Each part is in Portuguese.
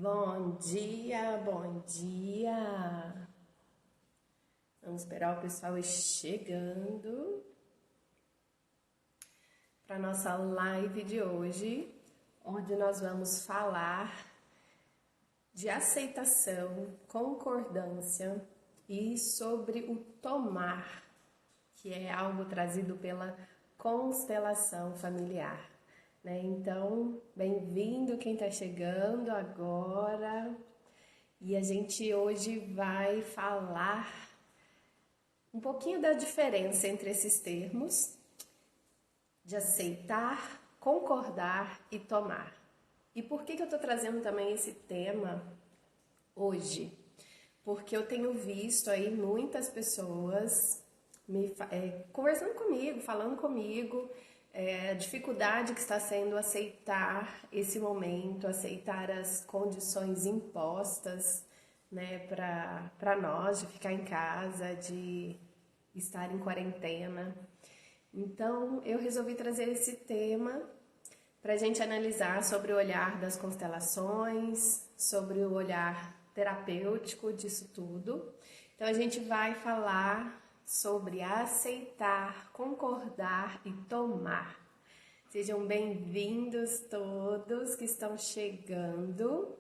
Bom dia, bom dia. Vamos esperar o pessoal ir chegando para nossa live de hoje, onde nós vamos falar de aceitação, concordância e sobre o tomar, que é algo trazido pela constelação familiar. Então, bem-vindo quem está chegando agora. E a gente hoje vai falar um pouquinho da diferença entre esses termos de aceitar, concordar e tomar. E por que eu estou trazendo também esse tema hoje? Porque eu tenho visto aí muitas pessoas conversando comigo, falando comigo, a dificuldade que está sendo aceitar esse momento, aceitar as condições impostas, para nós, de ficar em casa, de estar em quarentena. Então, eu resolvi trazer esse tema para a gente analisar sobre o olhar das constelações, sobre o olhar terapêutico disso tudo. Então, a gente vai falar sobre aceitar, concordar e tomar. Sejam bem-vindos todos que estão chegando.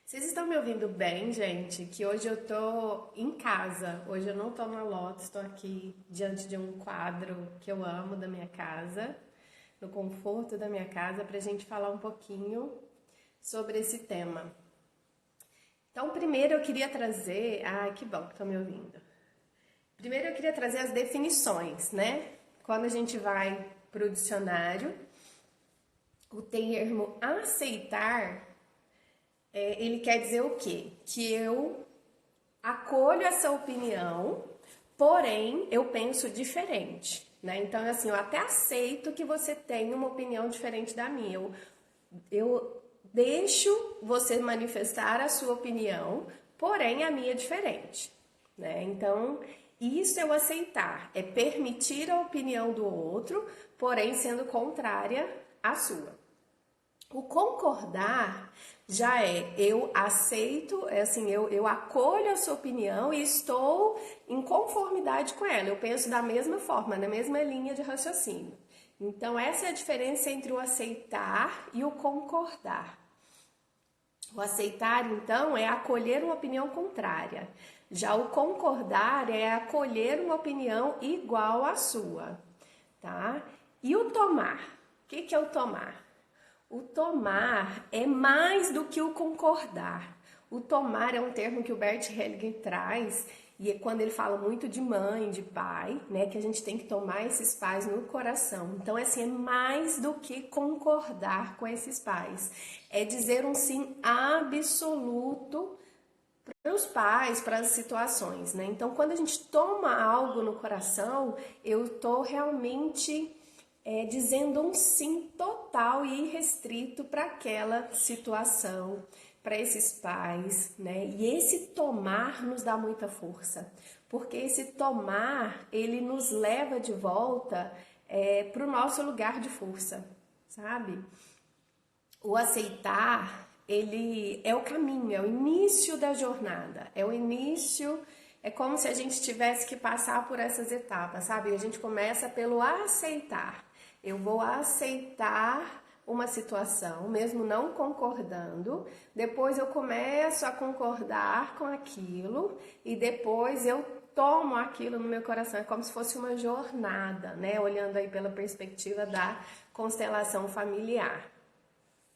Vocês estão me ouvindo bem, gente? Que hoje eu tô em casa, hoje eu não tô na Lotus, estou aqui diante de um quadro que eu amo da minha casa, no conforto da minha casa, para a gente falar um pouquinho sobre esse tema. Então, primeiro eu queria trazer... que bom que estão me ouvindo. Primeiro eu queria trazer as definições, Quando a gente vai para o dicionário, o termo aceitar, ele quer dizer o quê? Que eu acolho essa opinião, porém eu penso diferente, Então, assim, eu até aceito que você tenha uma opinião diferente da minha. Eu deixo você manifestar a sua opinião, porém a minha é diferente, Então, isso é o aceitar, é permitir a opinião do outro, porém sendo contrária à sua. O concordar já eu aceito, eu acolho a sua opinião e estou em conformidade com ela. Eu penso da mesma forma, na mesma linha de raciocínio. Então, essa é a diferença entre o aceitar e o concordar. O aceitar, então, é acolher uma opinião contrária. Já o concordar é acolher uma opinião igual à sua, tá? E o tomar? O que é o tomar? O tomar é mais do que o concordar. O tomar é um termo que o Bert Hellinger traz, e é quando ele fala muito de mãe, de pai, que a gente tem que tomar esses pais no coração. Então, assim, é mais do que concordar com esses pais. É dizer um sim absoluto para os pais, para as situações, Então, quando a gente toma algo no coração, eu estou realmente dizendo um sim total e irrestrito para aquela situação, para esses pais, E esse tomar nos dá muita força, porque esse tomar, ele nos leva de volta para o nosso lugar de força, sabe? O aceitar, ele é o caminho, é o início da jornada, é como se a gente tivesse que passar por essas etapas, sabe? A gente começa pelo aceitar. Eu vou aceitar uma situação, mesmo não concordando, depois eu começo a concordar com aquilo e depois eu tomo aquilo no meu coração. É como se fosse uma jornada, Olhando aí pela perspectiva da constelação familiar.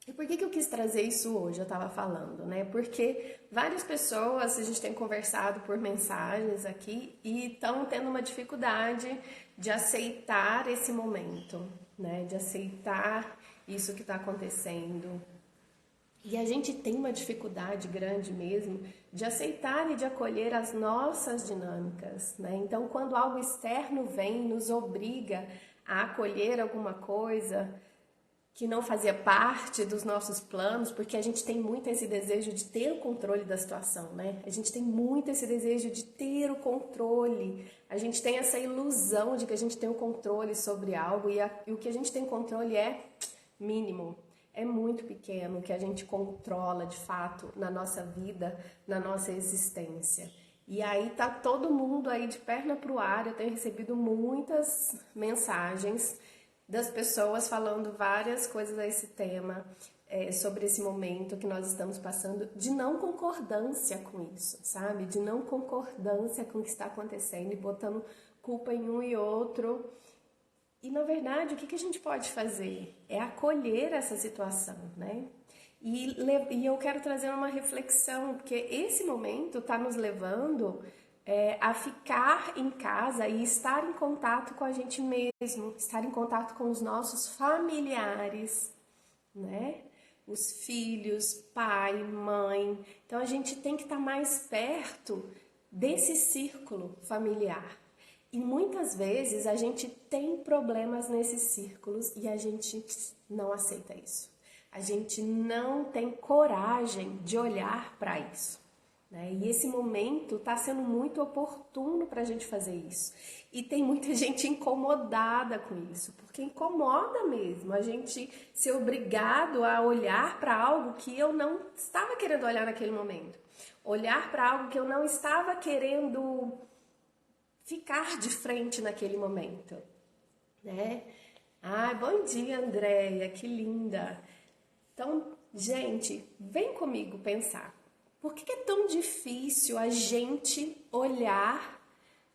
E por que eu quis trazer isso hoje? Eu estava falando, Porque várias pessoas, a gente tem conversado por mensagens aqui e estão tendo uma dificuldade de aceitar esse momento, De aceitar isso que está acontecendo. E a gente tem uma dificuldade grande mesmo de aceitar e de acolher as nossas dinâmicas, Então, quando algo externo vem e nos obriga a acolher alguma coisa que não fazia parte dos nossos planos, porque a gente tem muito esse desejo de ter o controle da situação, A gente tem muito esse desejo de ter o controle, a gente tem essa ilusão de que a gente tem o controle sobre algo e o que a gente tem controle é mínimo, é muito pequeno, que a gente controla de fato na nossa vida, na nossa existência. E aí tá todo mundo aí de perna pro ar. Eu tenho recebido muitas mensagens das pessoas falando várias coisas a esse tema, sobre esse momento que nós estamos passando, de não concordância com isso, sabe? De não concordância com o que está acontecendo e botando culpa em um e outro. E, na verdade, o que a gente pode fazer? É acolher essa situação, né? E eu quero trazer uma reflexão, porque esse momento está nos levando a ficar em casa e estar em contato com a gente mesmo, estar em contato com os nossos familiares, né? Os filhos, pai, mãe. Então, a gente tem que estar mais perto desse círculo familiar. E muitas vezes a gente tem problemas nesses círculos e a gente não aceita isso. A gente não tem coragem de olhar para isso, né? E esse momento está sendo muito oportuno para a gente fazer isso. E tem muita gente incomodada com isso, porque incomoda mesmo a gente ser obrigado a olhar para algo que eu não estava querendo olhar naquele momento. Olhar para algo que eu não estava querendo ficar de frente naquele momento, né? Ai, bom dia, Andréia, que linda! Então, gente, vem comigo pensar. Por que é tão difícil a gente olhar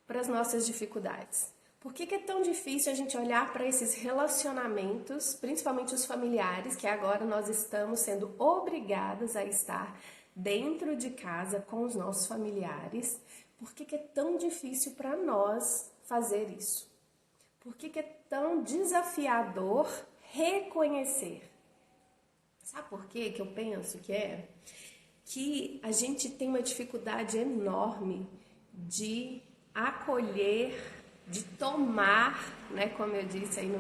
para as nossas dificuldades? Por que é tão difícil a gente olhar para esses relacionamentos, principalmente os familiares, que agora nós estamos sendo obrigadas a estar dentro de casa com os nossos familiares? Por que é tão difícil para nós fazer isso? Por que é tão desafiador reconhecer? Sabe por quê que eu penso que é? Que a gente tem uma dificuldade enorme de acolher, de tomar, né, como eu disse aí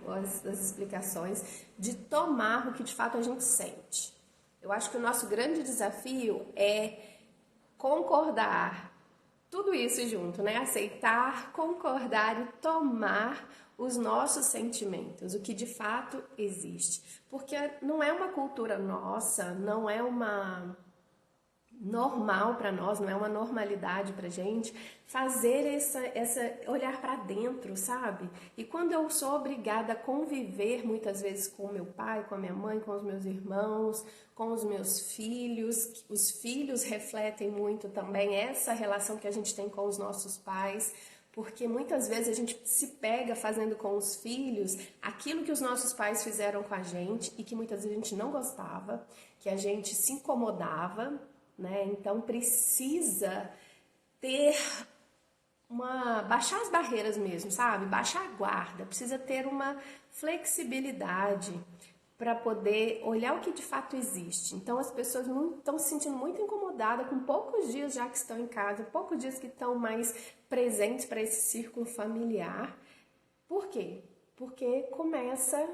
nas explicações, de tomar o que de fato a gente sente. Eu acho que o nosso grande desafio é concordar, tudo isso junto, né? Aceitar, concordar e tomar os nossos sentimentos, o que de fato existe. Porque não é uma cultura nossa, não é uma normal para nós, não é uma normalidade pra gente fazer essa olhar para dentro, sabe? E quando eu sou obrigada a conviver muitas vezes com o meu pai, com a minha mãe, com os meus irmãos, com os meus filhos, os filhos refletem muito também essa relação que a gente tem com os nossos pais, porque muitas vezes a gente se pega fazendo com os filhos aquilo que os nossos pais fizeram com a gente e que muitas vezes a gente não gostava, que a gente se incomodava, né? Então precisa ter baixar as barreiras mesmo, sabe? Baixar a guarda, precisa ter uma flexibilidade para poder olhar o que de fato existe. Então as pessoas estão se sentindo muito incomodadas com poucos dias já que estão em casa, poucos dias que estão mais presentes para esse círculo familiar. Por quê? Porque começa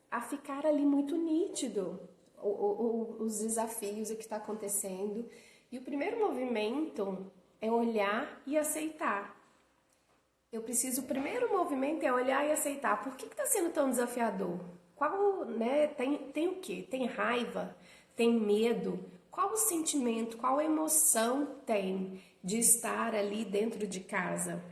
a ficar ali muito nítido os desafios, o que está acontecendo. E o primeiro movimento é olhar e aceitar. O primeiro movimento é olhar e aceitar. Por que está sendo tão desafiador? Qual, né, tem o quê? Tem raiva? Tem medo? Qual o sentimento, qual a emoção tem de estar ali dentro de casa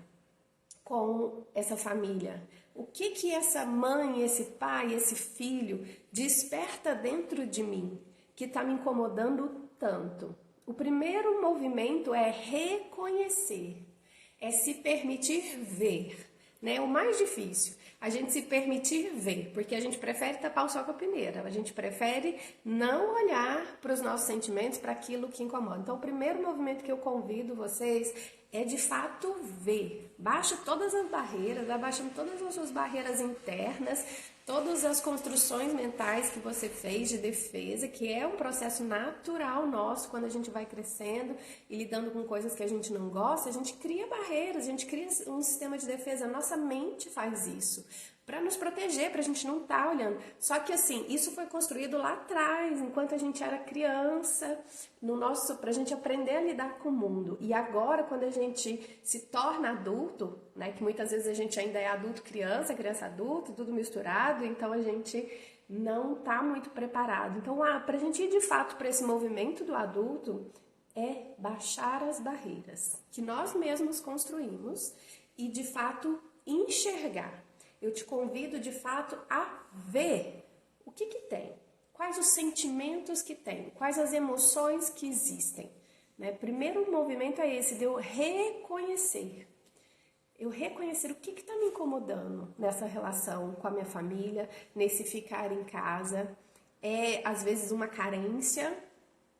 com essa família? O que essa mãe, esse pai, esse filho desperta dentro de mim que está me incomodando tanto? O primeiro movimento é reconhecer, é se permitir ver, né? O mais difícil, a gente se permitir ver, porque a gente prefere tapar o sol com a peneira, a gente prefere não olhar para os nossos sentimentos, para aquilo que incomoda. Então, o primeiro movimento que eu convido vocês é de fato ver. Baixa todas as barreiras, vai baixando todas as suas barreiras internas, todas as construções mentais que você fez de defesa, que é um processo natural nosso quando a gente vai crescendo e lidando com coisas que a gente não gosta, a gente cria barreiras, a gente cria um sistema de defesa, a nossa mente faz isso para nos proteger, para a gente não estar olhando. Só que assim, isso foi construído lá atrás, enquanto a gente era criança, para a gente aprender a lidar com o mundo. E agora, quando a gente se torna adulto, né, que muitas vezes a gente ainda é adulto, criança adulto, tudo misturado, então a gente não está muito preparado. Então, para a gente ir de fato para esse movimento do adulto, é baixar as barreiras que nós mesmos construímos e de fato enxergar. Eu te convido de fato a ver o que tem, quais os sentimentos que tem, quais as emoções que existem. Né? Primeiro movimento é esse, de eu reconhecer. Eu reconhecer o que está me incomodando nessa relação com a minha família, nesse ficar em casa. É, às vezes, uma carência,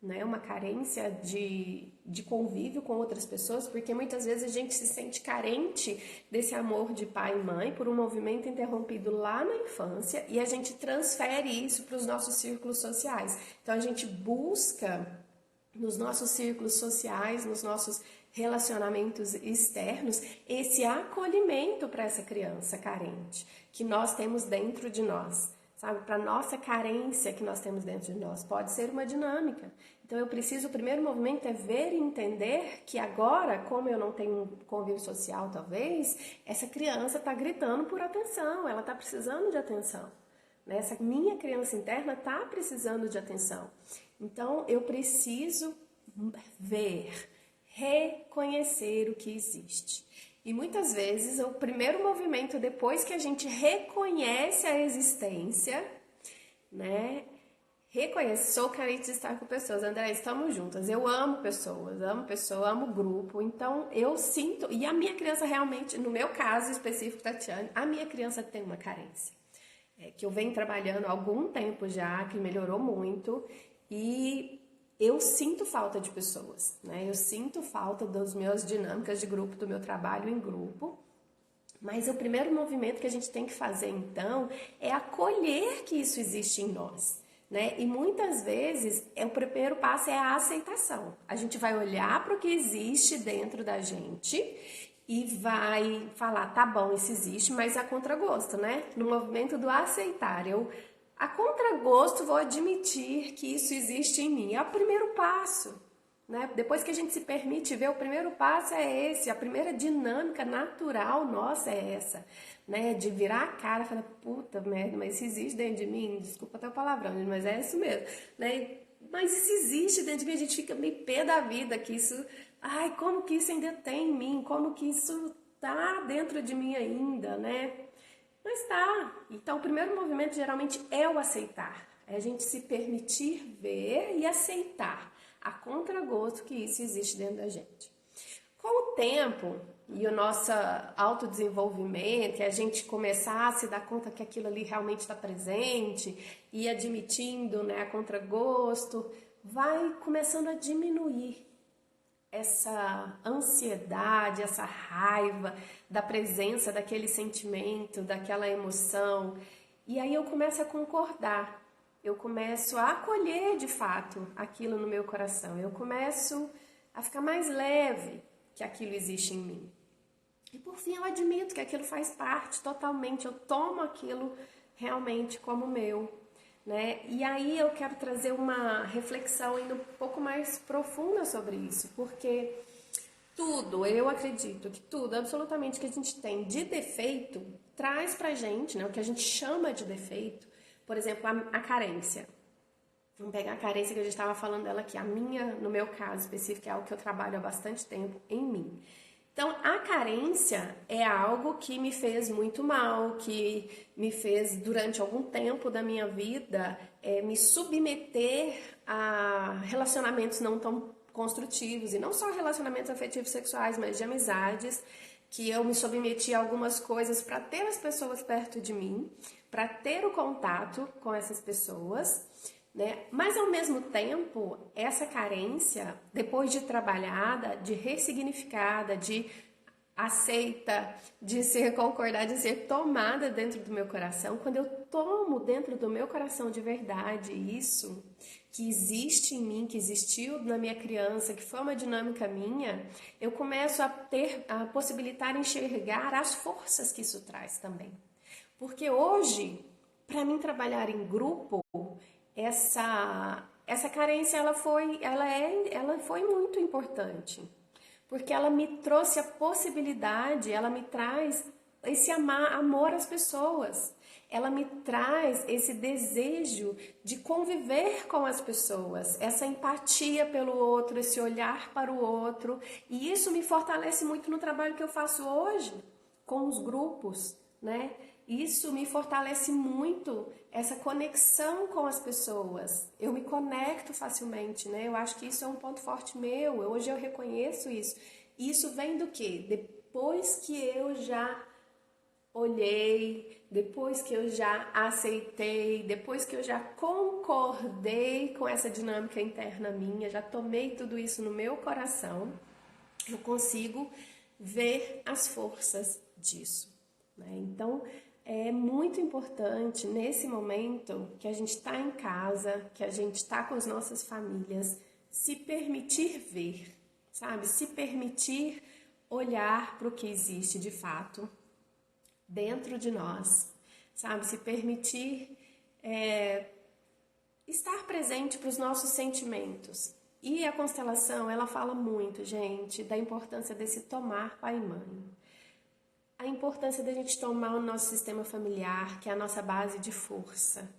né? Uma carência de convívio com outras pessoas, porque muitas vezes a gente se sente carente desse amor de pai e mãe por um movimento interrompido lá na infância e a gente transfere isso para os nossos círculos sociais. Então, a gente busca nos nossos círculos sociais, nos nossos relacionamentos externos, esse acolhimento para essa criança carente que nós temos dentro de nós, sabe? Para nossa carência que nós temos dentro de nós. Pode ser uma dinâmica. Então, o primeiro movimento é ver e entender que agora, como eu não tenho um convívio social, talvez, essa criança está gritando por atenção, ela está precisando de atenção. Essa minha criança interna está precisando de atenção. Então, eu preciso ver, reconhecer o que existe. E muitas vezes, o primeiro movimento, depois que a gente reconhece a existência, né? Reconhece, sou carente de estar com pessoas. André, estamos juntas. Eu amo pessoas, amo grupo. Então, eu sinto... E a minha criança realmente, no meu caso específico, Tatiane, a minha criança tem uma carência. Que eu venho trabalhando há algum tempo já, que melhorou muito. E eu sinto falta de pessoas, né? Eu sinto falta das minhas dinâmicas de grupo, do meu trabalho em grupo. Mas o primeiro movimento que a gente tem que fazer, então, é acolher que isso existe em nós, né? E muitas vezes, o primeiro passo é a aceitação. A gente vai olhar para o que existe dentro da gente e vai falar, tá bom, isso existe, mas a contragosto, né? No movimento do aceitar, eu a contragosto vou admitir que isso existe em mim. É o primeiro passo, né? Depois que a gente se permite ver, o primeiro passo é esse, a primeira dinâmica natural nossa é essa, né? De virar a cara e falar, puta merda, mas isso existe dentro de mim? Desculpa até o palavrão, mas é isso mesmo, né? Mas isso existe dentro de mim, a gente fica meio pé da vida que isso... Ai, como que isso ainda tem em mim? Como que isso tá dentro de mim ainda, né? Mas tá. Então, o primeiro movimento geralmente é o aceitar. É a gente se permitir ver e aceitar a contragosto que isso existe dentro da gente. Com o tempo e o nosso autodesenvolvimento, e a gente começar a se dar conta que aquilo ali realmente está presente e admitindo, né, a contragosto, vai começando a diminuir essa ansiedade, essa raiva da presença daquele sentimento, daquela emoção. E aí eu começo a concordar, eu começo a acolher de fato aquilo no meu coração, eu começo a ficar mais leve que aquilo existe em mim. E por fim eu admito que aquilo faz parte totalmente, eu tomo aquilo realmente como meu. Né? E aí eu quero trazer uma reflexão ainda um pouco mais profunda sobre isso, porque tudo, eu acredito que tudo, absolutamente que a gente tem de defeito, traz pra gente, né, o que a gente chama de defeito, por exemplo, a carência. Vamos pegar a carência que a gente estava falando dela aqui, a minha, no meu caso específico, é algo que eu trabalho há bastante tempo em mim. Então, a carência é algo que me fez muito mal, que me fez, durante algum tempo da minha vida, me submeter a relacionamentos não tão construtivos, e não só relacionamentos afetivos sexuais, mas de amizades, que eu me submeti a algumas coisas para ter as pessoas perto de mim, para ter o contato com essas pessoas, né? Mas ao mesmo tempo, essa carência, depois de trabalhada, de ressignificada, de aceita, de ser concordada, de ser tomada dentro do meu coração, quando eu tomo dentro do meu coração de verdade isso que existe em mim, que existiu na minha criança, que foi uma dinâmica minha, eu começo a possibilitar enxergar as forças que isso traz também. Porque hoje, para mim trabalhar em grupo, essa carência ela foi muito importante, porque ela me trouxe a possibilidade, ela me traz esse amor às pessoas, ela me traz esse desejo de conviver com as pessoas, essa empatia pelo outro, esse olhar para o outro, e isso me fortalece muito no trabalho que eu faço hoje com os grupos, né? Isso me fortalece muito, essa conexão com as pessoas. Eu me conecto facilmente, né? Eu acho que isso é um ponto forte meu. Hoje eu reconheço isso. E isso vem do quê? Depois que eu já olhei, depois que eu já aceitei, depois que eu já concordei com essa dinâmica interna minha, já tomei tudo isso no meu coração, eu consigo ver as forças disso, né? Então, é muito importante nesse momento que a gente está em casa, que a gente está com as nossas famílias, se permitir ver, sabe? Se permitir olhar para o que existe de fato dentro de nós, sabe? Se permitir estar presente para os nossos sentimentos. E a constelação, ela fala muito, gente, da importância desse tomar pai e mãe. A importância da gente tomar o nosso sistema familiar, que é a nossa base de força,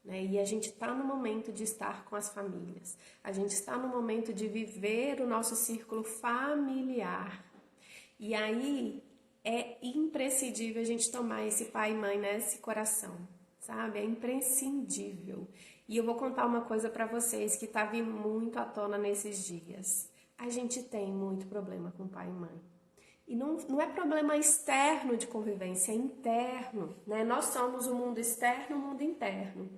né? E a gente está no momento de estar com as famílias. A gente está no momento de viver o nosso círculo familiar. E aí é imprescindível a gente tomar esse pai e mãe nesse coração, sabe? É imprescindível. E eu vou contar uma coisa para vocês que está vindo muito à tona nesses dias. A gente tem muito problema com pai e mãe. E não é problema externo de convivência, é interno, né? Nós somos o mundo externo e o mundo interno.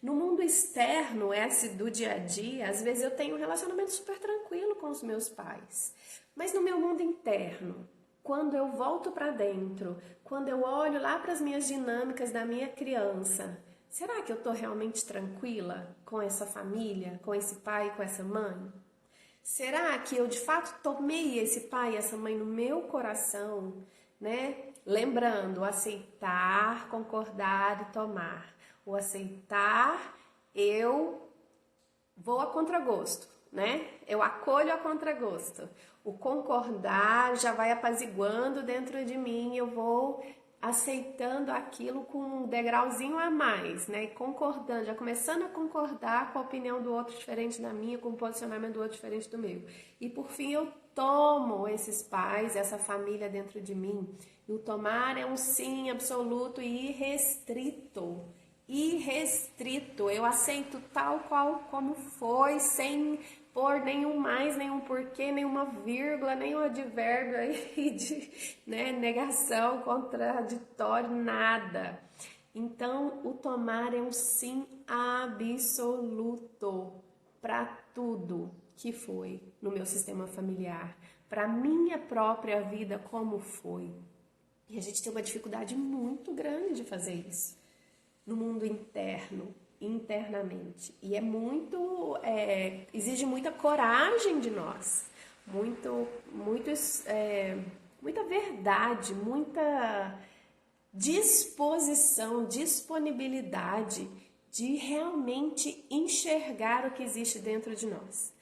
No mundo externo, esse do dia a dia, às vezes eu tenho um relacionamento super tranquilo com os meus pais. Mas no meu mundo interno, quando eu volto para dentro, quando eu olho lá para as minhas dinâmicas da minha criança, será que eu estou realmente tranquila com essa família, com esse pai, com essa mãe? Será que eu de fato tomei esse pai e essa mãe no meu coração, né? Lembrando, aceitar, concordar e tomar. O aceitar, eu vou a contragosto, né? Eu acolho a contragosto. O concordar já vai apaziguando dentro de mim, eu vou aceitando aquilo com um degrauzinho a mais, né? E concordando, já começando a concordar com a opinião do outro diferente da minha, com o posicionamento do outro diferente do meu. E por fim eu tomo esses pais, essa família dentro de mim. E o tomar é um sim absoluto e irrestrito. Irrestrito, eu aceito tal qual como foi, sem pôr nenhum mais, nenhum porquê, nenhuma vírgula, nenhum advérbio aí de, né, negação, contraditório, nada. Então, o tomar é um sim absoluto para tudo que foi no meu sistema familiar, para minha própria vida como foi. E a gente tem uma dificuldade muito grande de fazer isso no mundo interno, internamente. E é muito, exige muita coragem de nós, muita verdade, muita disposição, disponibilidade de realmente enxergar o que existe dentro de nós.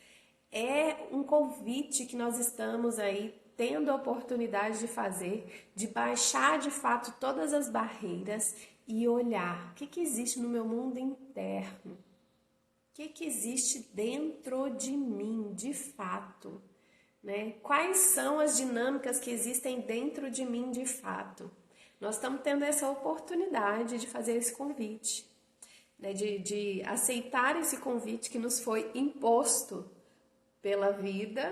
É um convite que nós estamos aí tendo a oportunidade de fazer, de baixar de fato todas as barreiras e olhar o que existe no meu mundo interno, o que existe dentro de mim, de fato, né? Quais são as dinâmicas que existem dentro de mim, de fato? Nós estamos tendo essa oportunidade de fazer esse convite, né? De aceitar esse convite que nos foi imposto pela vida,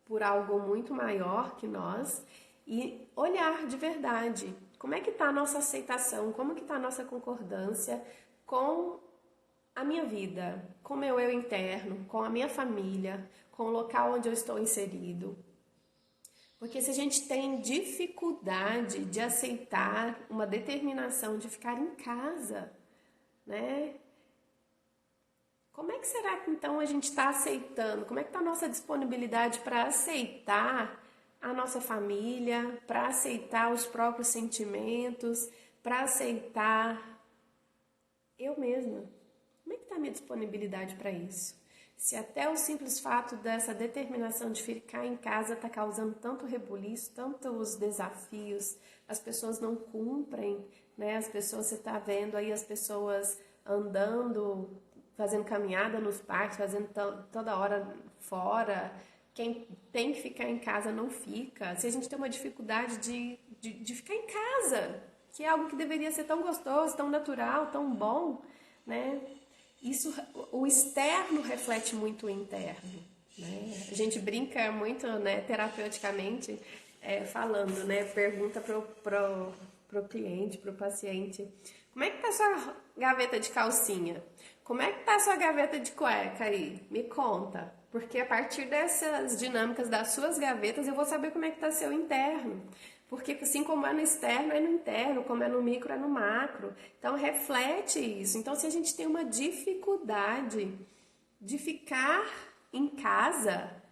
por algo muito maior que nós, e olhar de verdade. Como é que está a nossa aceitação? Como que está a nossa concordância com a minha vida, com o meu eu interno, com a minha família, com o local onde eu estou inserido? Porque se a gente tem dificuldade de aceitar uma determinação de ficar em casa, né? Como é que será que então a gente está aceitando? Como é que está a nossa disponibilidade para aceitar a nossa família, para aceitar os próprios sentimentos, para aceitar eu mesma? Como é que está a minha disponibilidade para isso? Se até o simples fato dessa determinação de ficar em casa está causando tanto rebuliço, tantos desafios, as pessoas não cumprem, né? As pessoas, você está vendo aí as pessoas andando, fazendo caminhada nos parques, fazendo toda hora fora. Quem tem que ficar em casa não fica. Se a gente tem uma dificuldade de ficar em casa, que é algo que deveria ser tão gostoso, tão natural, tão bom, né? Isso, o externo reflete muito o interno, né? A gente brinca muito, né, terapeuticamente, falando, né? Pergunta pro cliente, pro paciente, como é que tá a sua gaveta de calcinha? Como é que tá a sua gaveta de cueca aí? Me conta. Porque a partir dessas dinâmicas das suas gavetas, eu vou saber como é que tá seu interno. Porque assim como é no externo, é no interno, como é no micro, é no macro. Então reflete isso. Então se a gente tem uma dificuldade de ficar em casa,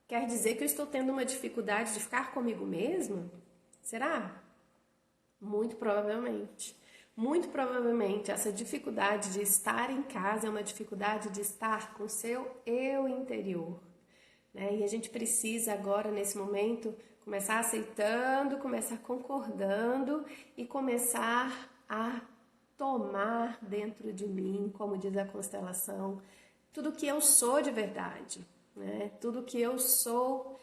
quer dizer que eu estou tendo uma dificuldade de ficar comigo mesma? Será? Muito provavelmente. Muito provavelmente essa dificuldade de estar em casa é uma dificuldade de estar com o seu eu interior, né? E a gente precisa agora, nesse momento, começar aceitando, começar concordando e começar a tomar dentro de mim, como diz a constelação, tudo que eu sou de verdade, né? Tudo que eu sou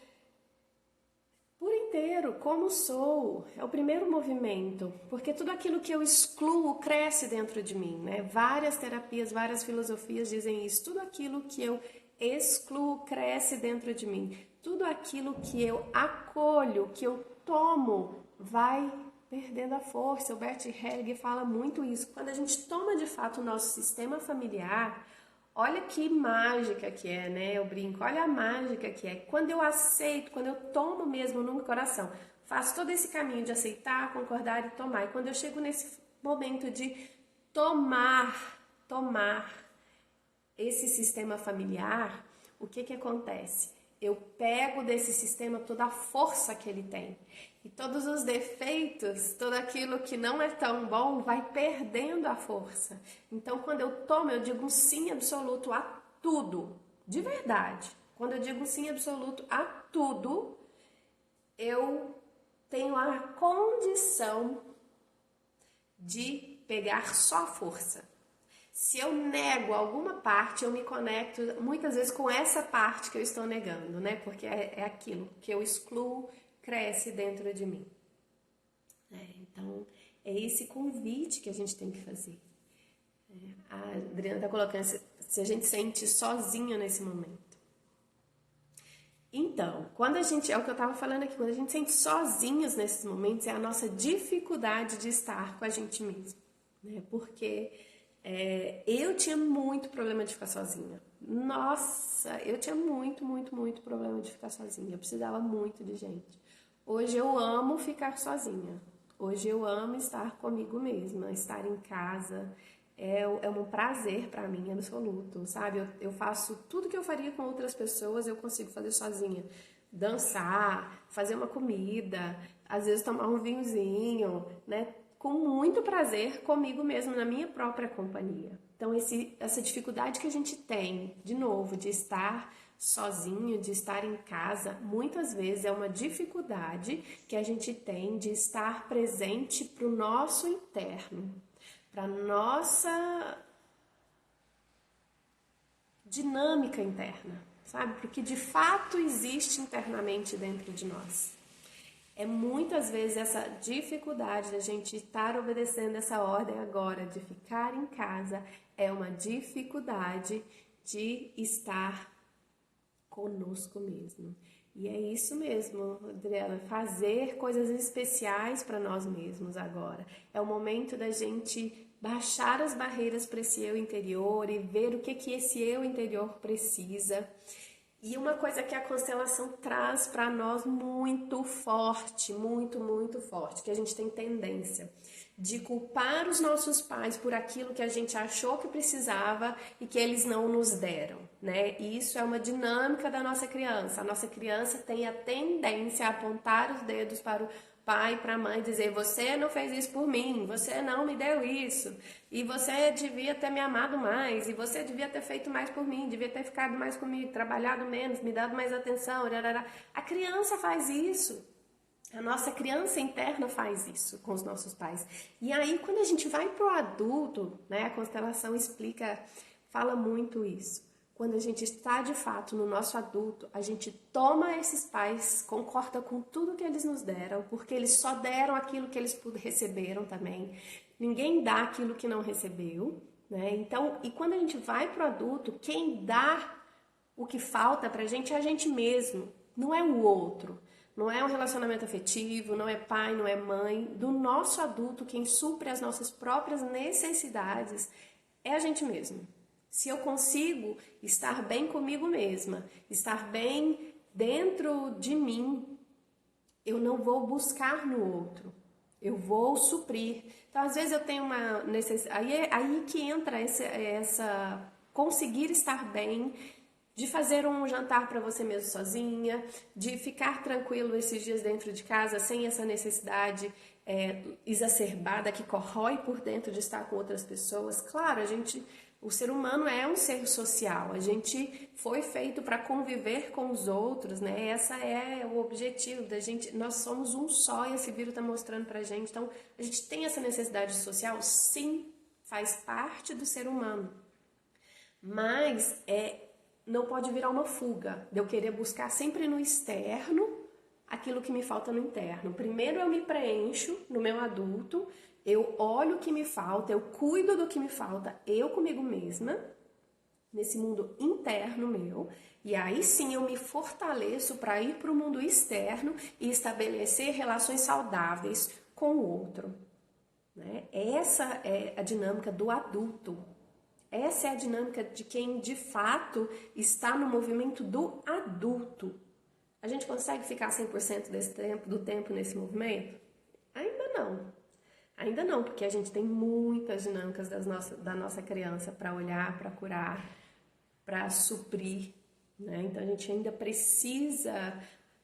por inteiro, como sou, é o primeiro movimento, porque tudo aquilo que eu excluo cresce dentro de mim, né? Várias terapias, várias filosofias dizem isso, tudo aquilo que eu excluo cresce dentro de mim, tudo aquilo que eu acolho, que eu tomo, vai perdendo a força. O Bert Hellinger fala muito isso, quando a gente toma de fato o nosso sistema familiar. Olha que mágica que é, né? Eu brinco, olha a mágica que é. Quando eu aceito, quando eu tomo mesmo no meu coração, faço todo esse caminho de aceitar, concordar e tomar. E quando eu chego nesse momento de tomar esse sistema familiar, o que acontece? Eu pego desse sistema toda a força que ele tem. E todos os defeitos, tudo aquilo que não é tão bom, vai perdendo a força. Então, quando eu tomo, eu digo um sim absoluto a tudo. De verdade. Quando eu digo um sim absoluto a tudo, eu tenho a condição de pegar só a força. Se eu nego alguma parte, eu me conecto muitas vezes com essa parte que eu estou negando, né? Porque é aquilo que eu excluo, cresce dentro de mim. Então, é esse convite que a gente tem que fazer. A Adriana está colocando se a gente sente sozinha nesse momento. Então, quando a gente, é o que eu estava falando aqui, quando a gente sente sozinhos nesses momentos, é a nossa dificuldade de estar com a gente mesmo, né? Porque eu tinha muito problema de ficar sozinha. Nossa, eu tinha muito problema de ficar sozinha. Eu precisava muito de gente. Hoje eu amo ficar sozinha. Hoje eu amo estar comigo mesma, estar em casa. É um prazer para mim, absoluto, sabe? Eu faço tudo que eu faria com outras pessoas, eu consigo fazer sozinha. Dançar, fazer uma comida, às vezes tomar um vinhozinho, né? Com muito prazer comigo mesmo, na minha própria companhia. Então, essa dificuldade que a gente tem, de novo, de estar sozinho, de estar em casa, muitas vezes é uma dificuldade que a gente tem de estar presente para o nosso interno, para a nossa dinâmica interna, sabe? Porque de fato existe internamente dentro de nós. É muitas vezes essa dificuldade da gente estar obedecendo essa ordem agora de ficar em casa, é uma dificuldade de estar conosco mesmo. E é isso mesmo, Adriana, fazer coisas especiais para nós mesmos agora. É o momento da gente baixar as barreiras para esse eu interior e ver o que esse eu interior precisa. E uma coisa que a constelação traz para nós muito forte, muito forte, que a gente tem tendência de culpar os nossos pais por aquilo que a gente achou que precisava e que eles não nos deram, né? E isso é uma dinâmica da nossa criança. A nossa criança tem a tendência a apontar os dedos para o pai, para a mãe, dizer: você não fez isso por mim, você não me deu isso, e você devia ter me amado mais, e você devia ter feito mais por mim, devia ter ficado mais comigo, trabalhado menos, me dado mais atenção. A criança faz isso. A nossa criança interna faz isso com os nossos pais. E aí, quando a gente vai para o adulto, né, a constelação explica, fala muito isso. Quando a gente está de fato no nosso adulto, a gente toma esses pais, concorda com tudo que eles nos deram, porque eles só deram aquilo que eles receberam também. Ninguém dá aquilo que não recebeu, né? Então, e quando a gente vai para o adulto, quem dá o que falta pra gente é a gente mesmo, não é o outro. Não é um relacionamento afetivo, não é pai, não é mãe. Do nosso adulto, quem supre as nossas próprias necessidades é a gente mesmo. Se eu consigo estar bem comigo mesma, estar bem dentro de mim, eu não vou buscar no outro. Eu vou suprir. Então, às vezes eu tenho uma necessidade. Aí que entra essa conseguir estar bem, de fazer um jantar para você mesmo sozinha, de ficar tranquilo esses dias dentro de casa sem essa necessidade exacerbada que corrói por dentro de estar com outras pessoas. Claro, o ser humano é um ser social, a gente foi feito para conviver com os outros, né? Essa é o objetivo da gente, nós somos um só e esse vírus está mostrando pra gente. Então, a gente tem essa necessidade social? Sim, faz parte do ser humano. Mas não pode virar uma fuga, de eu querer buscar sempre no externo aquilo que me falta no interno. Primeiro eu me preencho no meu adulto, eu olho o que me falta, eu cuido do que me falta, eu comigo mesma, nesse mundo interno meu, e aí sim eu me fortaleço para ir para o mundo externo e estabelecer relações saudáveis com o outro. Né? Essa é a dinâmica do adulto. Essa é a dinâmica de quem de fato está no movimento do adulto. A gente consegue ficar 100% do tempo nesse movimento? Ainda não. Ainda não, porque a gente tem muitas dinâmicas da nossa criança para olhar, para curar, para suprir. Né? Então a gente ainda precisa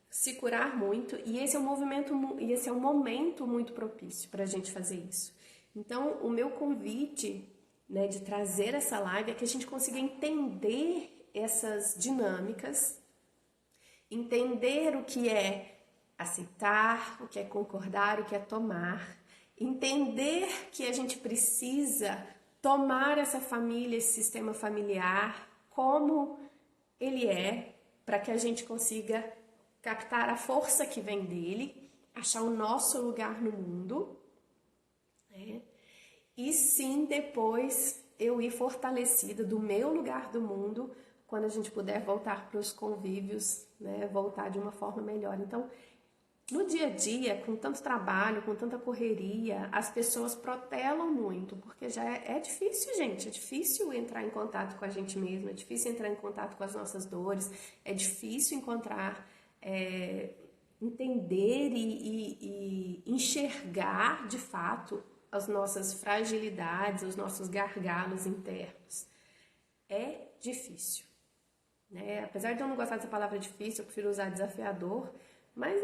se curar muito e esse é um momento muito propício para a gente fazer isso. Então o meu convite, né, de trazer essa live é que a gente consiga entender essas dinâmicas, entender o que é aceitar, o que é concordar, o que é tomar, entender que a gente precisa tomar essa família, esse sistema familiar, como ele é, para que a gente consiga captar a força que vem dele, achar o nosso lugar no mundo, né? E sim, depois eu ir fortalecida do meu lugar do mundo, quando a gente puder voltar para os convívios, né? Voltar de uma forma melhor. Então, no dia a dia, com tanto trabalho, com tanta correria, as pessoas protelam muito, porque já é difícil, gente. É difícil entrar em contato com a gente mesma, é difícil entrar em contato com as nossas dores, é difícil entender e enxergar de fato as nossas fragilidades, os nossos gargalos internos. É difícil, né? Apesar de eu não gostar dessa palavra difícil, eu prefiro usar desafiador, mas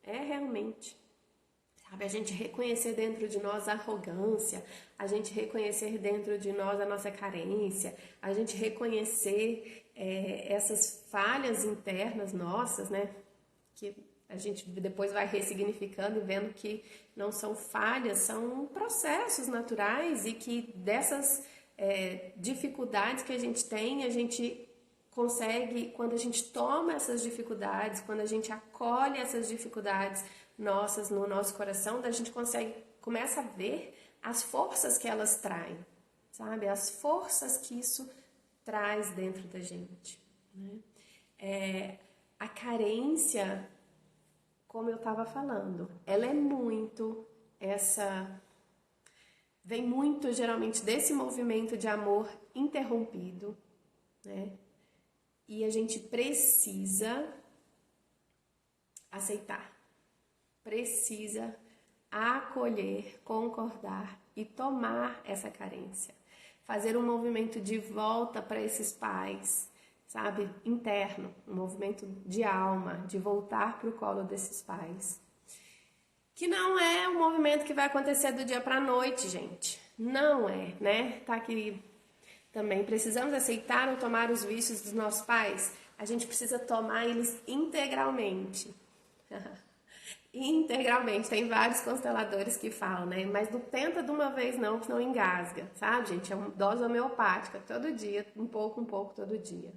é realmente. Sabe, a gente reconhecer dentro de nós a arrogância, a gente reconhecer dentro de nós a nossa carência, a gente reconhecer essas falhas internas nossas, né? Que a gente depois vai ressignificando e vendo que não são falhas, são processos naturais e que dessas dificuldades que a gente tem, a gente consegue, quando a gente toma essas dificuldades, quando a gente acolhe essas dificuldades nossas no nosso coração, a gente começa a ver as forças que elas traem, sabe? As forças que isso traz dentro da gente, né? A carência, como eu estava falando, ela é muito vem muito geralmente desse movimento de amor interrompido, né? E a gente precisa aceitar, precisa acolher, concordar e tomar essa carência. Fazer um movimento de volta para esses pais, sabe, interno, um movimento de alma, de voltar para o colo desses pais. Que não é um movimento que vai acontecer do dia para a noite, gente. Não é, né? Tá aqui também. Precisamos aceitar ou tomar os vícios dos nossos pais? A gente precisa tomar eles integralmente. Integralmente, tem vários consteladores que falam, né? Mas não tenta de uma vez não, que senão engasga, sabe, gente? É uma dose homeopática, todo dia, um pouco, todo dia.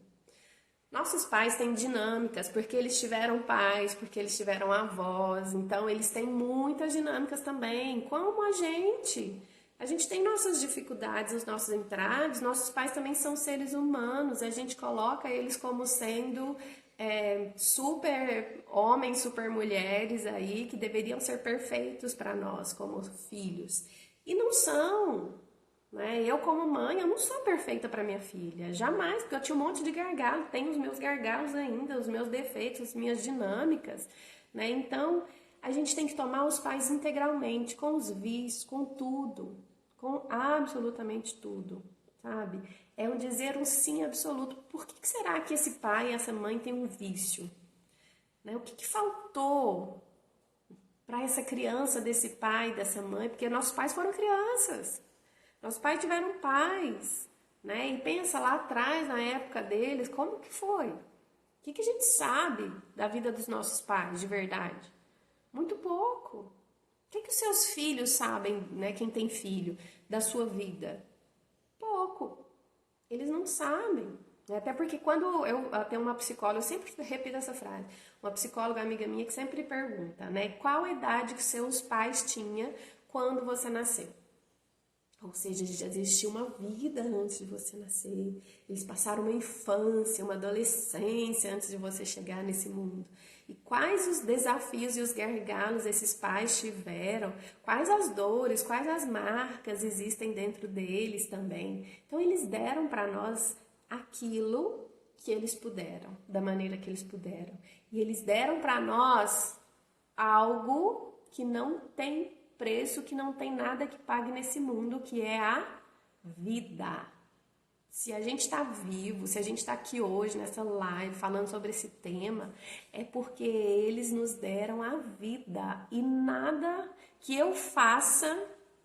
Nossos pais têm dinâmicas, porque eles tiveram pais, porque eles tiveram avós, então eles têm muitas dinâmicas também, como a gente. A gente tem nossas dificuldades, os nossos entraves, nossos pais também são seres humanos, a gente coloca eles como sendo super homens, super mulheres aí, que deveriam ser perfeitos para nós como filhos. E não são, né? Eu como mãe, eu não sou perfeita para minha filha, jamais, porque eu tinha um monte de gargalo, tenho os meus gargalos ainda, os meus defeitos, as minhas dinâmicas, né? Então, a gente tem que tomar os pais integralmente, com os vícios, com tudo, com absolutamente tudo, sabe? É um dizer um sim absoluto. Por que será que esse pai e essa mãe têm um vício? Né? O que faltou para essa criança, desse pai, dessa mãe? Porque nossos pais foram crianças. Nossos pais tiveram pais, né? E pensa lá atrás, na época deles, como que foi? O que a gente sabe da vida dos nossos pais, de verdade? Muito pouco. O que os seus filhos sabem, né? Quem tem filho, da sua vida? Pouco. Eles não sabem. Até porque quando eu tenho uma psicóloga, eu sempre repito essa frase, uma psicóloga amiga minha que sempre pergunta, né? Qual a idade que seus pais tinham quando você nasceu? Ou seja, já existia uma vida antes de você nascer. Eles passaram uma infância, uma adolescência antes de você chegar nesse mundo. E quais os desafios e os gargalos esses pais tiveram? Quais as dores, quais as marcas existem dentro deles também? Então, eles deram para nós aquilo que eles puderam, da maneira que eles puderam. E eles deram para nós algo que não tem preço, que não tem nada que pague nesse mundo, que é a vida. Se a gente está vivo, se a gente está aqui hoje nessa live falando sobre esse tema, é porque eles nos deram a vida e nada que eu faça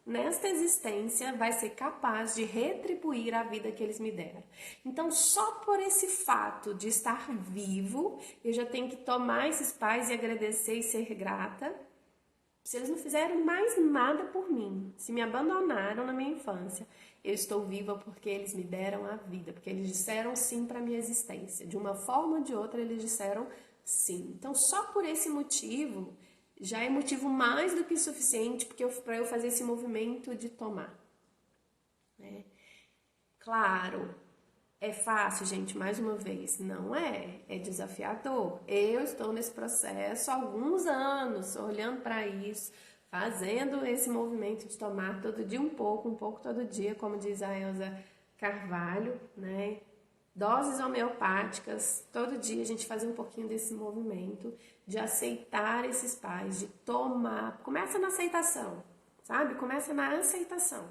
nesta existência vai ser capaz de retribuir a vida que eles me deram. Então, só por esse fato de estar vivo, eu já tenho que tomar esses pais e agradecer e ser grata. Se eles não fizeram mais nada por mim, se me abandonaram na minha infância, eu estou viva porque eles me deram a vida, porque eles disseram sim para a minha existência. De uma forma ou de outra, eles disseram sim. Então, só por esse motivo, já é motivo mais do que suficiente para eu fazer esse movimento de tomar. Né? Claro, é fácil, gente, mais uma vez, não é, é desafiador. Eu estou nesse processo há alguns anos, olhando para isso, fazendo esse movimento de tomar todo dia um pouco todo dia, como diz a Elza Carvalho, né? Doses homeopáticas, todo dia a gente faz um pouquinho desse movimento de aceitar esses pais, de tomar. Começa na aceitação, sabe? Começa na aceitação.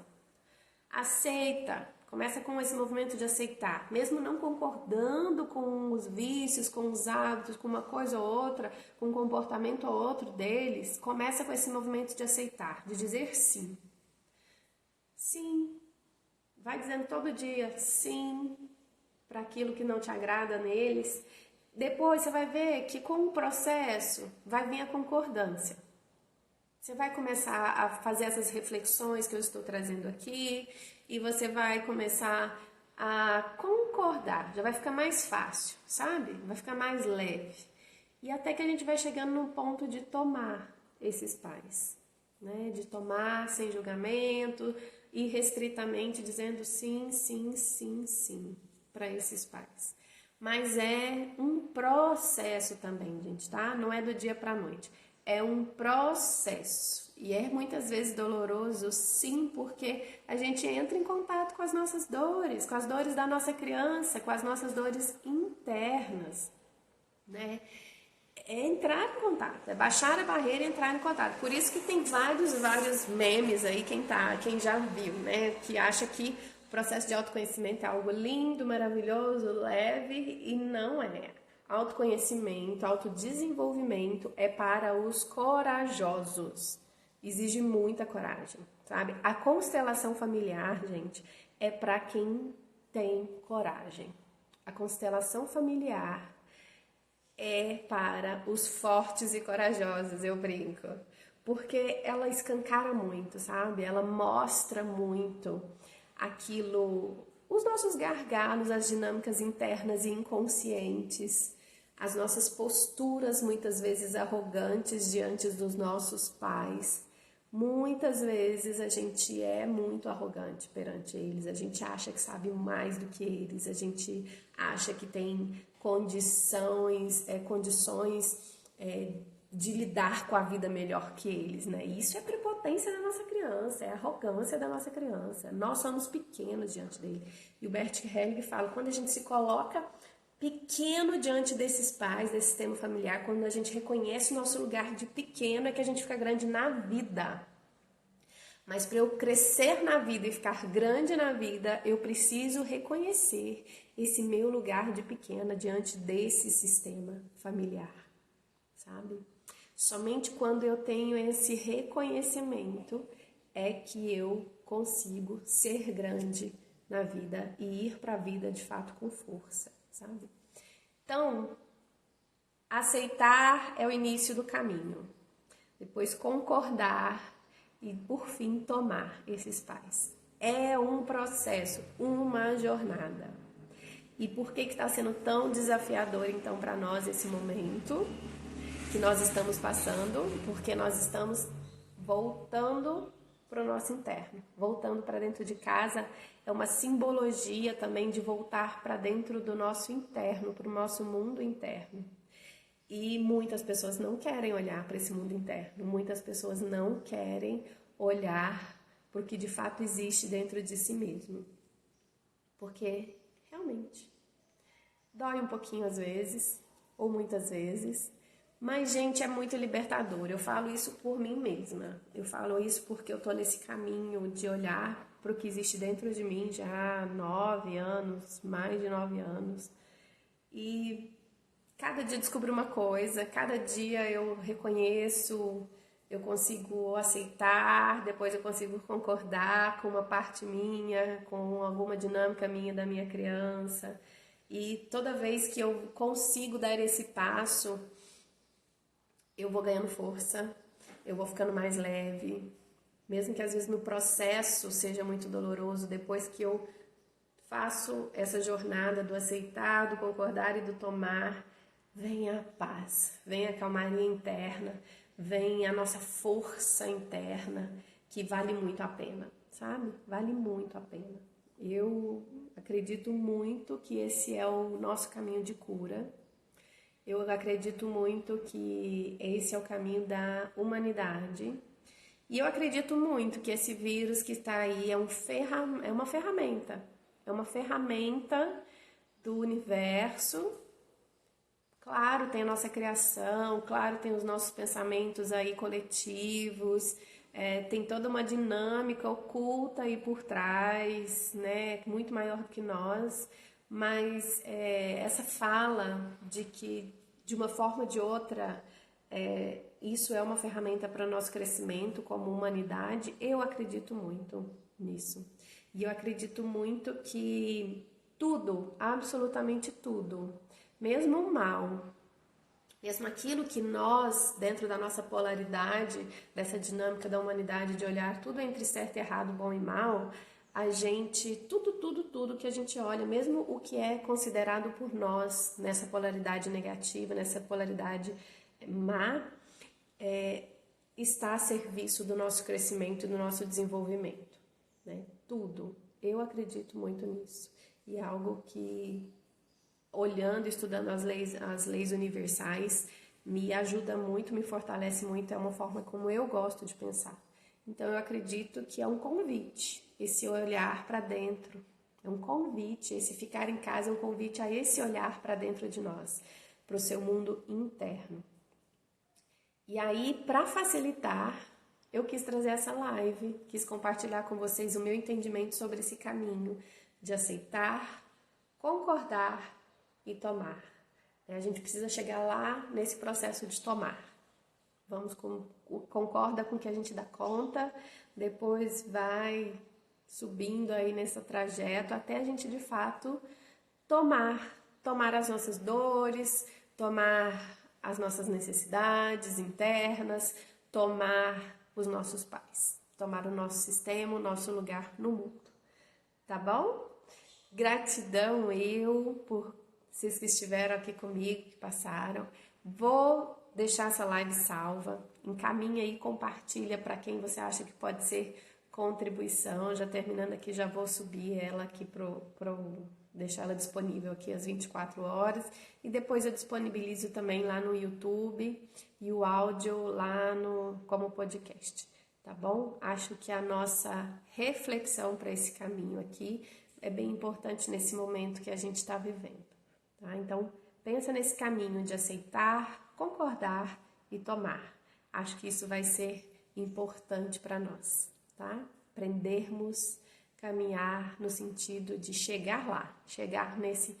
Aceita, começa com esse movimento de aceitar, mesmo não concordando com os vícios, com os hábitos, com uma coisa ou outra, com um comportamento ou outro deles, começa com esse movimento de aceitar, de dizer sim. Sim. Vai dizendo todo dia sim para aquilo que não te agrada neles. Depois você vai ver que com o processo vai vir a concordância. Você vai começar a fazer essas reflexões que eu estou trazendo aqui e você vai começar a concordar. Já vai ficar mais fácil, sabe? Vai ficar mais leve. E até que a gente vai chegando num ponto de tomar esses pais, né? De tomar sem julgamento, irrestritamente dizendo sim, sim, sim, sim para esses pais. Mas é um processo também, gente, tá? Não é do dia para a noite. É um processo e é muitas vezes doloroso, sim, porque a gente entra em contato com as nossas dores, com as dores da nossa criança, com as nossas dores internas, né? É entrar em contato, é baixar a barreira e entrar em contato. Por isso que tem vários memes aí, quem já viu, né? Que acha que o processo de autoconhecimento é algo lindo, maravilhoso, leve, e não é. Autoconhecimento, autodesenvolvimento é para os corajosos. Exige muita coragem, sabe? A constelação familiar, gente, é para quem tem coragem. A constelação familiar é para os fortes e corajosos, eu brinco. Porque ela escancara muito, sabe? Ela mostra muito aquilo, os nossos gargalos, as dinâmicas internas e inconscientes, as nossas posturas muitas vezes arrogantes diante dos nossos pais. Muitas vezes a gente é muito arrogante perante eles, a gente acha que sabe mais do que eles, a gente acha que tem condições de lidar com a vida melhor que eles, né? Isso é prepotência da nossa criança, é arrogância da nossa criança. Nós somos pequenos diante dele. E o Bert Helling fala, quando a gente se coloca pequeno diante desses pais, desse sistema familiar, quando a gente reconhece o nosso lugar de pequeno, é que a gente fica grande na vida. Mas para eu crescer na vida e ficar grande na vida, eu preciso reconhecer esse meu lugar de pequena diante desse sistema familiar, sabe? Somente quando eu tenho esse reconhecimento é que eu consigo ser grande na vida e ir para a vida de fato com força, sabe? Então, aceitar é o início do caminho. Depois concordar e, por fim, tomar esses pais. É um processo, uma jornada. E por que está sendo tão desafiador, então, para nós esse momento que nós estamos passando? Porque nós estamos voltando para o nosso interno, voltando para dentro de casa. É uma simbologia também de voltar para dentro do nosso interno, para o nosso mundo interno. E muitas pessoas não querem olhar para esse mundo interno, muitas pessoas não querem olhar para o que de fato existe dentro de si mesmo. Porque realmente dói um pouquinho às vezes, ou muitas vezes, mas, gente, é muito libertador. Eu falo isso por mim mesma. Eu falo isso porque eu tô nesse caminho de olhar para o que existe dentro de mim já há 9 anos, mais de 9 anos. E cada dia eu descubro uma coisa, cada dia eu reconheço, eu consigo aceitar, depois eu consigo concordar com uma parte minha, com alguma dinâmica minha da minha criança. E toda vez que eu consigo dar esse passo, eu vou ganhando força, eu vou ficando mais leve, mesmo que às vezes no processo seja muito doloroso, depois que eu faço essa jornada do aceitar, do concordar e do tomar, vem a paz, vem a calmaria interna, vem a nossa força interna, que vale muito a pena, sabe? Vale muito a pena. Eu acredito muito que esse é o nosso caminho de cura. Eu acredito muito que esse é o caminho da humanidade. E eu acredito muito que esse vírus que está aí é uma ferramenta. É uma ferramenta do universo. Claro, tem a nossa criação, claro, tem os nossos pensamentos aí coletivos, tem toda uma dinâmica oculta aí por trás, né, muito maior do que nós, mas essa fala de que, de uma forma ou de outra, isso é uma ferramenta para o nosso crescimento como humanidade, eu acredito muito nisso. E eu acredito muito que tudo, absolutamente tudo, mesmo o mal, mesmo aquilo que nós, dentro da nossa polaridade, dessa dinâmica da humanidade de olhar tudo entre certo e errado, bom e mal, a gente, tudo que a gente olha, mesmo o que é considerado por nós nessa polaridade negativa, nessa polaridade má, está a serviço do nosso crescimento e do nosso desenvolvimento, né? Tudo. Eu acredito muito nisso. E é algo que, olhando, estudando as leis universais, me ajuda muito, me fortalece muito, é uma forma como eu gosto de pensar. Então eu acredito que é um convite, esse olhar para dentro, é um convite, esse ficar em casa é um convite a esse olhar para dentro de nós, para o seu mundo interno. E aí, para facilitar, eu quis trazer essa live, quis compartilhar com vocês o meu entendimento sobre esse caminho de aceitar, concordar e tomar. A gente precisa chegar lá nesse processo de tomar. Concorda com o que a gente dá conta, depois vai subindo aí nesse trajeto até a gente de fato tomar as nossas dores, tomar as nossas necessidades internas, tomar os nossos pais, tomar o nosso sistema, o nosso lugar no mundo, tá bom? Gratidão por vocês que estiveram aqui comigo, que passaram. Vou deixar essa live salva, encaminha aí, compartilha para quem você acha que pode ser contribuição. Já terminando aqui, já vou subir ela aqui deixar ela disponível aqui às 24 horas e depois eu disponibilizo também lá no YouTube e o áudio lá como podcast, tá bom? Acho que a nossa reflexão para esse caminho aqui é bem importante nesse momento que a gente está vivendo, tá? Então, pensa nesse caminho de aceitar, concordar e tomar. Acho que isso vai ser importante para nós, tá? Aprendermos caminhar no sentido de chegar lá, chegar nesse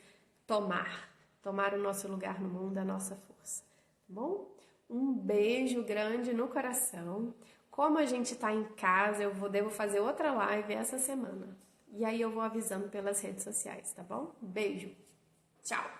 tomar o nosso lugar no mundo, a nossa força, tá bom? Um beijo grande no coração. Como a gente tá em casa, devo fazer outra live essa semana. E aí eu vou avisando pelas redes sociais, tá bom? Beijo. Tchau.